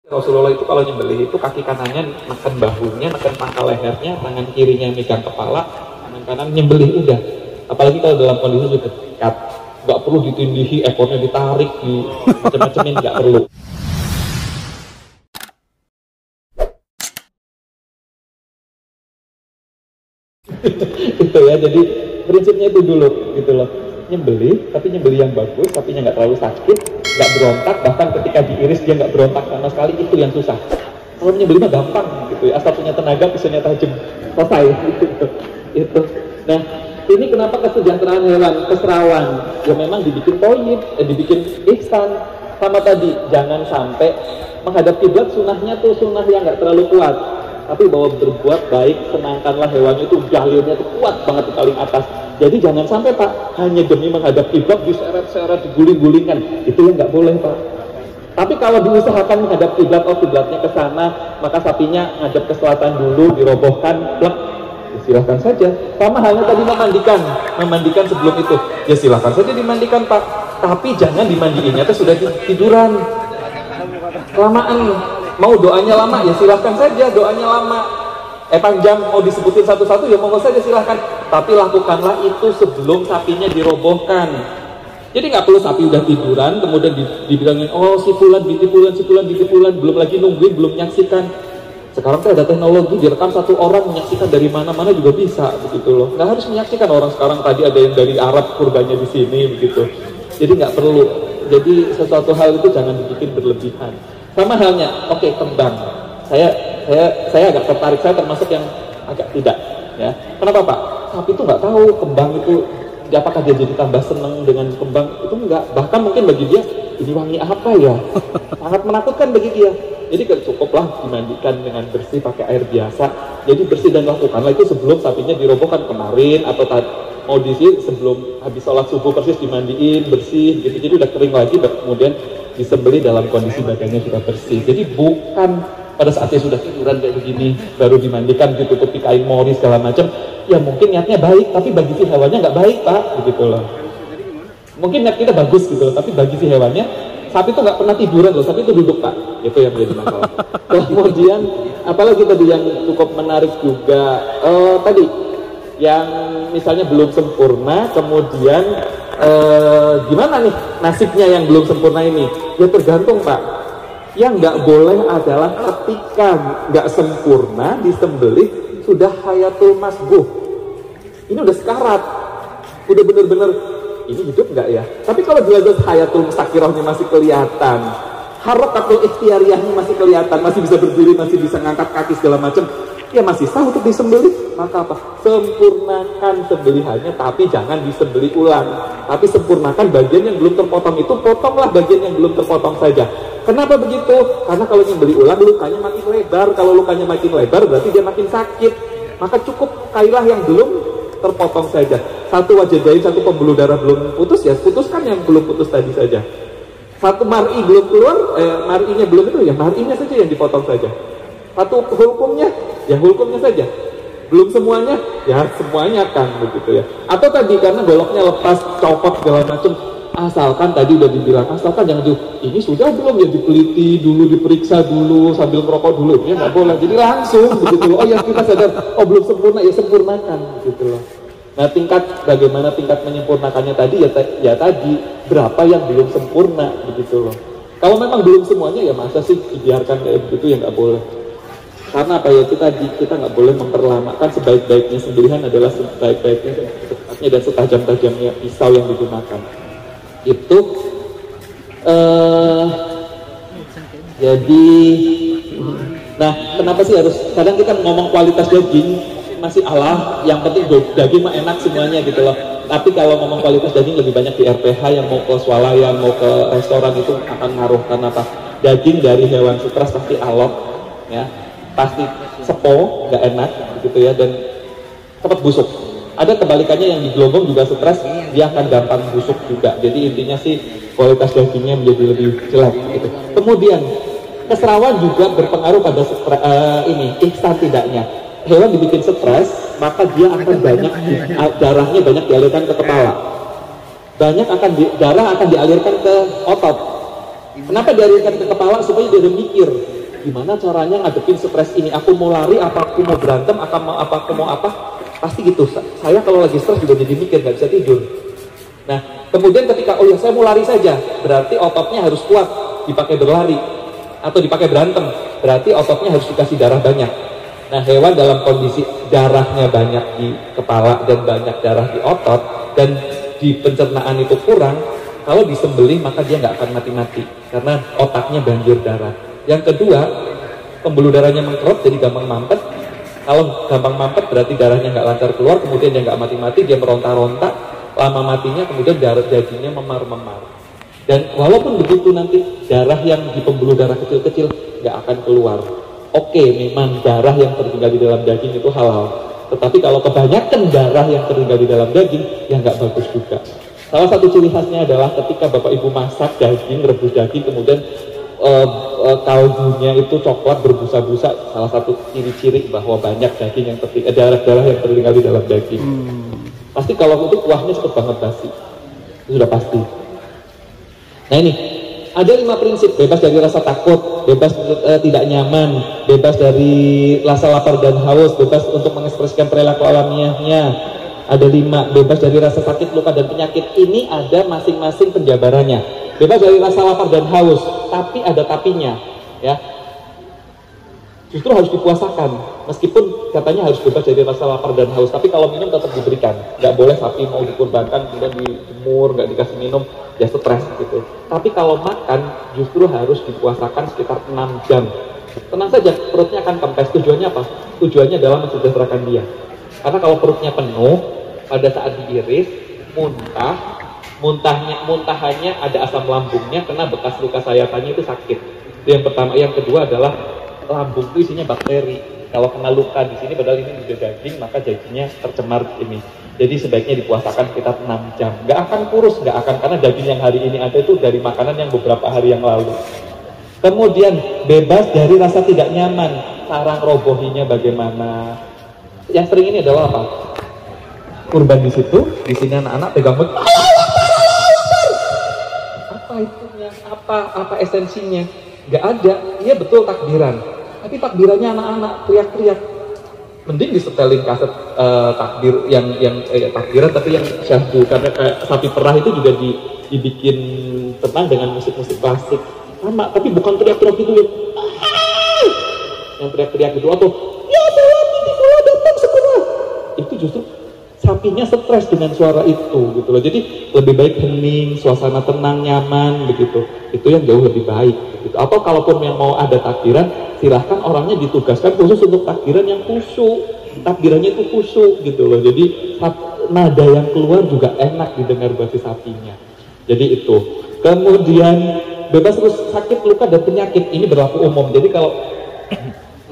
Rasulullah itu kalau nyembelih itu kaki kanannya neken bahunya, neken pangkal lehernya, tangan kirinya megang kepala, tangan kanan nyembelih udah. Apalagi kalau dalam kondisi sudah dekat, nggak perlu ditindihi, ekornya ditarik, di macam-macamin, nggak perlu. Gitu ya, jadi prinsipnya itu dulu gitu loh, nyembelih tapi nyembelih yang bagus, sapinya nggak terlalu sakit, nggak berontak, bahkan ketika diiris dia nggak berontak sama sekali, itu yang susah. Kalau nyembelih mah gampang gitu ya, asal punya tenaga, pisaunya tajam, selesai gitu. Itu. Nah, ini kenapa kesejahteraan hewan, keserawan ya memang dibikin toyib, dibikin ihsan. Sama tadi, jangan sampai menghadap kiblat, sunnahnya tuh sunnah yang nggak terlalu kuat, tapi bahwa berbuat baik, senangkanlah hewannya, itu dalilnya tuh kuat banget di paling atas. Jadi jangan sampai Pak, hanya demi menghadap kiblat diseret-seret, diguling-gulingkan, itu yang nggak boleh Pak. Tapi kalau diusahakan menghadap kiblat, oh kiblatnya ke sana, maka sapinya ngadep ke selatan dulu, dirobohkan, plek, ya silahkan saja. Sama halnya tadi memandikan sebelum itu, ya silahkan saja dimandikan Pak. Tapi jangan dimandiinnya tuh sudah tiduran, kelamaan. Mau doanya lama, ya silahkan saja doanya lama. Panjang, mau disebutin satu-satu, ya monggo saja silahkan. Tapi lakukanlah itu sebelum sapinya dirobohkan. Jadi nggak perlu sapi udah tiduran, kemudian dibilangin, oh si fulan binti fulan, belum lagi nungguin, belum menyaksikan. Sekarang tuh ada teknologi, direkam satu orang, menyaksikan dari mana-mana juga bisa, begitu loh. Nggak harus menyaksikan orang sekarang, tadi ada yang dari Arab, kurbannya di sini, begitu. Jadi nggak perlu. Jadi sesuatu hal itu jangan dibikin berlebihan. Sama halnya, oke, kembang. Saya agak tertarik, saya termasuk yang agak tidak. Ya, kenapa Pak? Sapi itu nggak tahu kembang itu, apakah dia jadi tambah seneng dengan kembang? Itu enggak. Bahkan mungkin bagi dia, ini wangi apa ya? Sangat menakutkan bagi dia. Jadi cukuplah dimandikan dengan bersih pakai air biasa. Jadi bersih dan lakukanlah itu sebelum sapinya dirobohkan kemarin atau mau diisi sebelum habis sholat subuh persis dimandiin bersih gitu. Jadi udah kering lagi, kemudian disembelih dalam kondisi badannya sudah bersih. Jadi bukan pada saat dia sudah tiduran kayak begini baru dimandikan, ditutupi kain mori segala macam. Ya mungkin niatnya baik, tapi bagi si hewannya nggak baik Pak, begitu loh. Mungkin niat kita bagus gitu loh, tapi bagi si hewannya, sapi itu nggak pernah tiduran loh, sapi itu duduk Pak. Itu yang menjadi masalah. Kemudian apalagi tadi yang cukup menarik juga, tadi yang misalnya belum sempurna, kemudian gimana nih nasibnya yang belum sempurna ini? Ya tergantung Pak. Yang nggak boleh adalah ketika nggak sempurna disembelih sudah hayatul masbuh. Ini udah sekarat, udah bener-bener ini hidup nggak ya? Tapi kalau jelas hayatul mustakirahnya masih kelihatan, harakatul ikhtiariyahnya masih kelihatan, masih bisa berdiri, masih bisa ngangkat kaki segala macam, ya masih sah untuk disembelih. Maka apa? Sempurnakan sembelihannya, tapi jangan disembelih ulang. Tapi sempurnakan bagian yang belum terpotong itu, potonglah bagian yang belum terpotong saja. Kenapa begitu? Karena kalau nyembelih ulang lukanya makin lebar. Kalau lukanya makin lebar berarti dia makin sakit. Maka cukup kailah yang belum terpotong saja. Satu wajah jahit, satu pembuluh darah belum putus, ya putuskan yang belum putus tadi saja. Satu mar'i belum keluar, mar'inya belum itu, ya mar'inya saja yang dipotong saja. Satu hulkumnya, ya hulkumnya saja. Belum semuanya, ya semuanya kan begitu ya. Atau tadi karena goloknya lepas, copot segala macam, asalkan tadi udah dibilang, asalkan jangan ini sudah belum ya diteliti dulu, diperiksa dulu sambil merokok dulu, ya nggak boleh. Jadi langsung begitu loh. Oh ya kita sadar, oh belum sempurna, ya sempurnakan gitu loh. Nah bagaimana tingkat menyempurnakannya tadi ya tadi berapa yang belum sempurna begitu loh. Kalau memang belum semuanya ya masa sih dibiarkan kayak begitu, ya nggak boleh. Karena apa ya, kita nggak boleh memperlamakan. Sebaik-baiknya sembelihan adalah sebaik-baiknya sepatnya dan setajam-tajamnya pisau yang digunakan. Itu jadi nah kenapa sih harus, kadang kita ngomong kualitas daging masih Allah, yang penting daging mah enak semuanya gitu loh. Tapi kalau ngomong kualitas daging lebih banyak di RPH, yang mau ke swalayan, mau ke restoran itu akan ngaruh. Karena apa? Daging dari hewan sutras pasti alot ya, pasti sepo, nggak enak gitu ya, dan cepat busuk. Ada kebalikannya yang di gelombang juga stres, dia akan gampang busuk juga. Jadi intinya sih kualitas dagingnya menjadi lebih jelek gitu. Kemudian keserawan juga berpengaruh pada ihsan tidaknya. Hewan dibikin stres, maka dia akan banyak darahnya banyak dialirkan ke kepala. Darah akan dialirkan ke otot. Kenapa dialirkan ke kepala? Supaya dia mikir. gimana caranya ngadepin stres ini, aku mau lari, apa aku mau berantem, apa aku mau apa, pasti gitu. Saya kalau lagi stres juga jadi mikir, nggak bisa tidur. Nah, kemudian ketika, oh ya saya mau lari saja, berarti ototnya harus kuat, dipakai berlari, atau dipakai berantem, berarti ototnya harus dikasih darah banyak. Nah, hewan dalam kondisi darahnya banyak di kepala dan banyak darah di otot, dan di pencernaan itu kurang, kalau disembelih maka dia nggak akan mati-mati, karena otaknya banjir darah. Yang kedua, pembuluh darahnya mengkerut, jadi gampang mampet. Kalau gampang mampet berarti darahnya nggak lancar keluar, kemudian dia nggak mati-mati, dia meronta-ronta, lama matinya kemudian darah dagingnya memar-memar. Dan walaupun begitu nanti darah yang di pembuluh darah kecil-kecil nggak akan keluar. Oke, memang darah yang tertinggal di dalam daging itu halal. Tetapi kalau kebanyakan darah yang tertinggal di dalam daging, ya nggak bagus juga. Salah satu ciri khasnya adalah ketika Bapak Ibu masak daging, rebus daging, kemudian kaldunya itu coklat berbusa-busa. Salah satu ciri-ciri bahwa banyak daging yang darah-darah yang tertinggal di dalam daging. Pasti kalau itu kuahnya cepet banget basi. Itu sudah pasti. Nah ini, ada 5 prinsip: bebas dari rasa takut, bebas tidak nyaman, bebas dari rasa lapar dan haus, bebas untuk mengekspresikan perilaku alamiahnya. Ada 5, bebas dari rasa sakit, luka, dan penyakit. Ini ada masing-masing penjabarannya. Bebas dari rasa lapar dan haus, tapi ada tapinya, ya. Justru harus dipuasakan, meskipun katanya harus bebas dari rasa lapar dan haus, tapi kalau minum tetap diberikan. Nggak boleh sapi mau dikurbankan kemudian dijemur, nggak dikasih minum, ya stres gitu. Tapi kalau makan justru harus dipuasakan sekitar 6 jam. Tenang saja, perutnya akan kempes. Tujuannya apa? Tujuannya adalah mensejahterakan dia. Karena kalau perutnya penuh, pada saat diiris, muntahannya ada asam lambungnya, kena bekas luka sayatannya itu sakit. Itu yang pertama. Yang kedua adalah lambung itu isinya bakteri. Kalau kena luka di sini, padahal ini juga daging, maka dagingnya tercemar ini. Jadi sebaiknya dipuasakan sekitar 6 jam. Nggak akan kurus, nggak akan, karena daging yang hari ini ada itu dari makanan yang beberapa hari yang lalu. Kemudian bebas dari rasa tidak nyaman. Sarang robohinya bagaimana? Yang sering ini adalah apa? Kurban di situ, di sini anak-anak pegang mic. Apa itunya? Apa esensinya? Nggak ada. Iya betul takbiran, tapi takbirannya anak-anak teriak-teriak. Mending disetelin kaset takbir yang takbiran tapi yang syahdu, karena kayak sapi perah itu juga dibikin tenang dengan musik-musik klasik sama, tapi bukan teriak-teriak gitu ya. Yang teriak-teriak gitu, atau ya salami di sekolah datang sekolah, itu justru sapinya stres dengan suara itu gitu loh. Jadi lebih baik hening, suasana tenang, nyaman begitu. Itu yang jauh lebih baik gitu. Atau kalaupun yang mau ada takbiran, silahkan orangnya ditugaskan khusus untuk takbiran yang khusyuk. Takbirannya itu khusyuk gitu loh. Jadi nada yang keluar juga enak didengar buat si sapinya. Jadi itu. Kemudian bebas terus sakit, luka, dan penyakit. Ini berlaku umum. Jadi kalau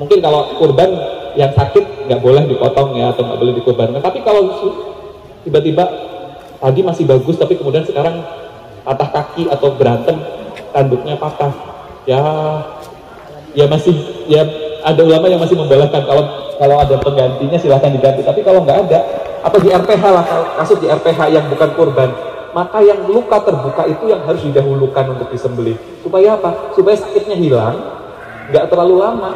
mungkin kalau kurban yang sakit nggak boleh dipotong ya, atau nggak boleh dikurbankan. Tapi kalau tiba-tiba tadi masih bagus, tapi kemudian sekarang patah kaki atau berantem, tanduknya patah, ya masih, ya ada ulama yang masih membolehkan kalau ada penggantinya silahkan diganti. Tapi kalau nggak ada, atau di RPH lah, kasus di RPH yang bukan kurban, maka yang luka terbuka itu yang harus didahulukan untuk disembelih. Supaya apa? Supaya sakitnya hilang, nggak terlalu lama.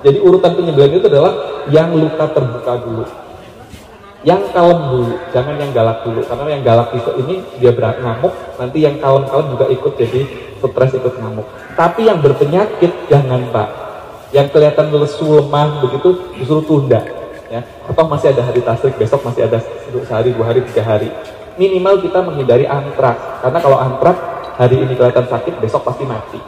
Jadi urutan penyembelihan itu adalah yang luka terbuka dulu, yang kalem dulu, jangan yang galak dulu. Karena yang galak itu ini dia ngamuk, nanti yang kalem-kalem juga ikut jadi stres, ikut ngamuk. Tapi yang berpenyakit jangan Pak, yang kelihatan lesu, lemah begitu justru tunda ya. Atau masih ada hari tasrik, besok masih ada sehari, 2 hari, 3 hari. Minimal kita menghindari antraks, karena kalau antraks hari ini kelihatan sakit, besok pasti mati.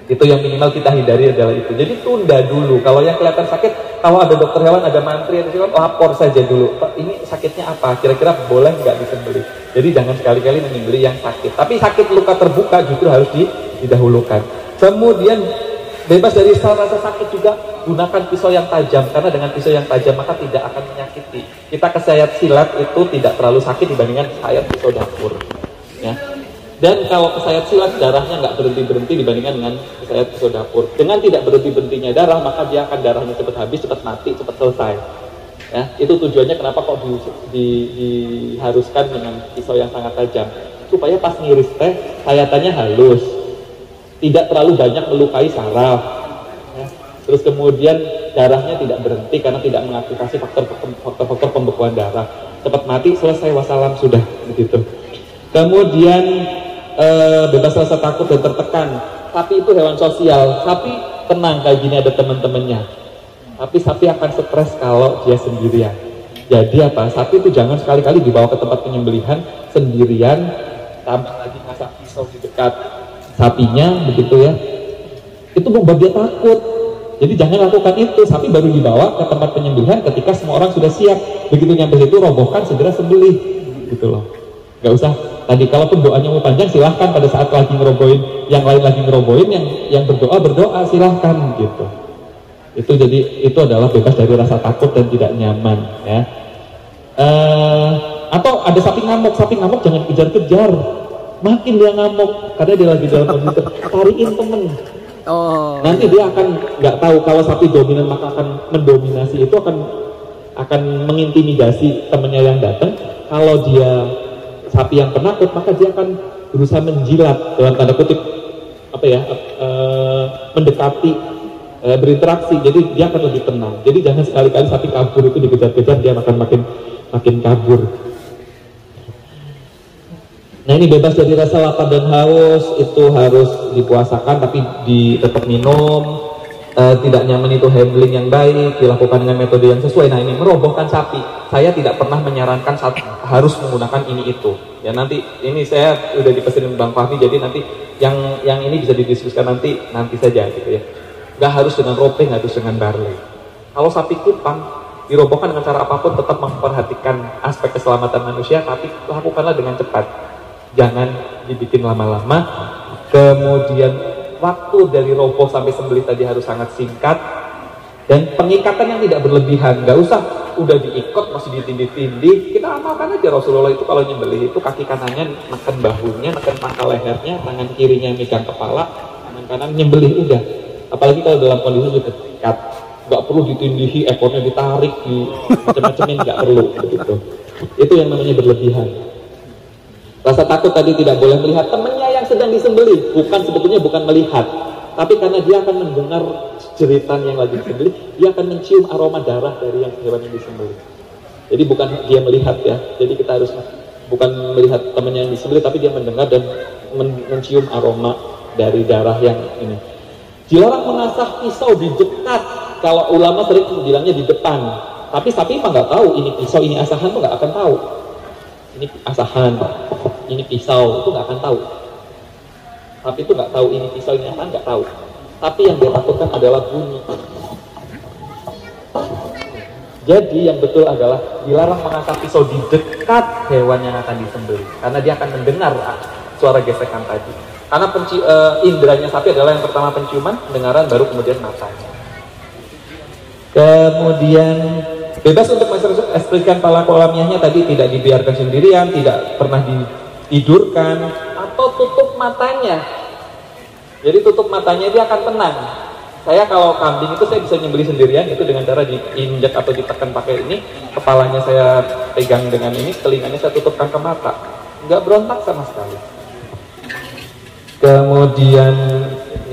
Itu yang minimal kita hindari adalah itu. Jadi tunda dulu. Kalau yang kelihatan sakit, kalau ada dokter hewan, ada mantri, lapor saja dulu. Pak, ini sakitnya apa? Kira-kira boleh nggak disembelih? Jadi jangan sekali-kali menyembelih yang sakit. Tapi sakit luka terbuka justru harus didahulukan. Kemudian bebas dari rasa sakit juga, gunakan pisau yang tajam. Karena dengan pisau yang tajam maka tidak akan menyakiti. Kita kesayat silat itu tidak terlalu sakit dibandingkan sayat pisau dapur. Ya. Dan kalau kesayat silat darahnya nggak berhenti-berhenti dibandingkan dengan kesayat pisau dapur. Dengan tidak berhenti-berhentinya darah, maka dia akan darahnya cepat habis, cepat mati, cepat selesai. Ya, itu tujuannya kenapa kok diharuskan dengan pisau yang sangat tajam. Supaya pas ngiris teh, sayatannya halus. tidak terlalu banyak melukai saraf, ya. Terus kemudian darahnya tidak berhenti karena tidak mengaktifasi faktor-faktor pembekuan darah, cepat mati, selesai, wassalam, sudah begitu. Kemudian bebas rasa takut dan tertekan. Sapi itu hewan sosial, sapi tenang kayak gini ada teman-temannya, tapi sapi akan stres kalau dia sendirian. Jadi apa, sapi itu jangan sekali-kali dibawa ke tempat penyembelihan sendirian, tambah lagi masak pisau di dekat sapinya begitu ya, itu membuat dia takut. Jadi jangan lakukan itu. Sapi baru dibawa ke tempat penyembelihan ketika semua orang sudah siap, begitu nyampe situ robohkan, segera sembelih gitu loh. Gak usah tadi, kalaupun doanya mau panjang silahkan, pada saat lagi ngerobohin, yang lain lagi ngerobohin, yang berdoa silahkan gitu. Itu jadi itu adalah bebas dari rasa takut dan tidak nyaman ya. Atau ada sapi ngamuk jangan kejar-kejar, makin dia ngamuk karena dia lagi dalam kondisi tarikin temen. Nanti dia akan nggak tahu, kalau sapi dominan maka akan mendominasi, itu akan mengintimidasi temennya yang datang. Kalau dia sapi yang penakut, maka dia akan berusaha menjilat, dalam tanda kutip mendekati, berinteraksi. Jadi dia akan lebih tenang. Jadi jangan sekali-kali sapi kabur itu dikejar-kejar, dia akan makin kabur. Nah, ini bebas dari rasa lapar dan haus, itu harus dipuasakan tapi tetap minum. Tidak nyaman itu handling yang baik, dilakukan dengan metode yang sesuai. Nah, ini merobohkan sapi, saya tidak pernah menyarankan harus menggunakan ini itu ya. Nanti ini saya udah dipesenin Bang Fahmi, jadi nanti yang ini bisa didiskusikan nanti saja gitu ya. Nggak harus dengan rope, nggak harus dengan barley. Kalau sapi kupang dirobohkan dengan cara apapun, tetap memperhatikan aspek keselamatan manusia, tapi lakukanlah dengan cepat, jangan dibikin lama-lama. Kemudian waktu dari roboh sampai sembelih tadi harus sangat singkat, dan pengikatan yang tidak berlebihan. Nggak usah udah diikut masih ditindih-tindih. Kita amalkan aja, Rasulullah itu kalau nyembelih itu kaki kanannya neken bahunya, neken pangkal lehernya, tangan kirinya megang kepala, tangan kanan nyembelih, udah. Apalagi kalau dalam kondisi sudah terikat, nggak perlu ditindihi, ekornya ditarik, macam-macamin, nggak perlu begitu. Itu yang namanya berlebihan. Rasa takut tadi tidak boleh melihat temannya yang sedang disembelih, sebetulnya bukan melihat, tapi karena dia akan mendengar jeritan yang lagi disembelih, dia akan mencium aroma darah dari hewan yang disembelih. Jadi bukan dia melihat ya, jadi kita harus bukan melihat temannya yang disembelih, tapi dia mendengar dan mencium aroma dari darah yang ini. Dilarang mengasah pisau di dekat, kalau ulama sering bilangnya di depan, tapi sapi mah nggak tahu ini pisau, ini asahan, tuh nggak akan tahu. Ini asahan, ini pisau, itu nggak akan tahu. Tapi itu nggak tahu ini pisau, ini asahan, nggak tahu. Tapi yang dia takutkan adalah bunyi. Jadi yang betul adalah dilarang mengasah pisau di dekat hewan yang akan disembelih, karena dia akan mendengar suara gesekan tadi. Karena indranya sapi adalah yang pertama penciuman, pendengaran, baru kemudian matanya. Kemudian bebas untuk mengekspresikan palaku alamiahnya tadi, tidak dibiarkan sendirian, tidak pernah ditidurkan, atau tutup matanya. Jadi tutup matanya, dia akan tenang. Saya kalau kambing itu saya bisa nyembelih sendirian, itu dengan cara diinjak atau ditekan pakai ini, kepalanya saya pegang dengan ini, telinganya saya tutupkan ke mata, nggak berontak sama sekali. Kemudian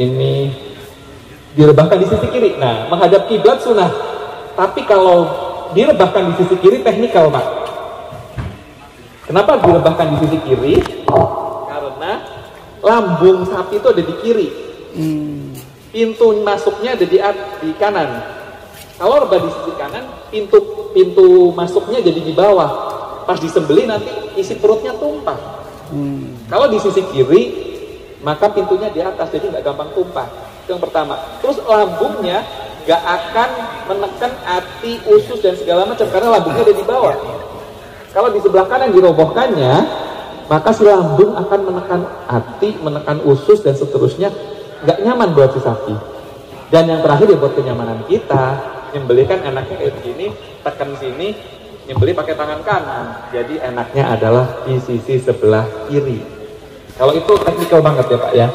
ini direbahkan di sisi kiri. Nah, menghadap kiblat sunnah, tapi kalau direbahkan di sisi kiri teknikal, Pak. Kenapa direbahkan di sisi kiri? Karena lambung sapi itu ada di kiri, pintu masuknya ada di kanan. Kalau rebah di sisi kanan, pintu masuknya jadi di bawah. Pas disembelih nanti isi perutnya tumpah. Kalau di sisi kiri, maka pintunya di atas, jadi nggak gampang tumpah. Itu yang pertama. Terus lambungnya nggak akan menekan hati, usus dan segala macam, karena lambungnya ada di bawah. Kalau di sebelah kanan dirobohkannya, maka si lambung akan menekan hati, menekan usus dan seterusnya, nggak nyaman buat si sapi. Dan yang terakhir ya buat kenyamanan kita, nyembelih kan enaknya kayak begini, tekan sini, nyembelih pakai tangan kanan. Jadi enaknya adalah di sisi sebelah kiri. Kalau itu teknikal banget ya Pak ya.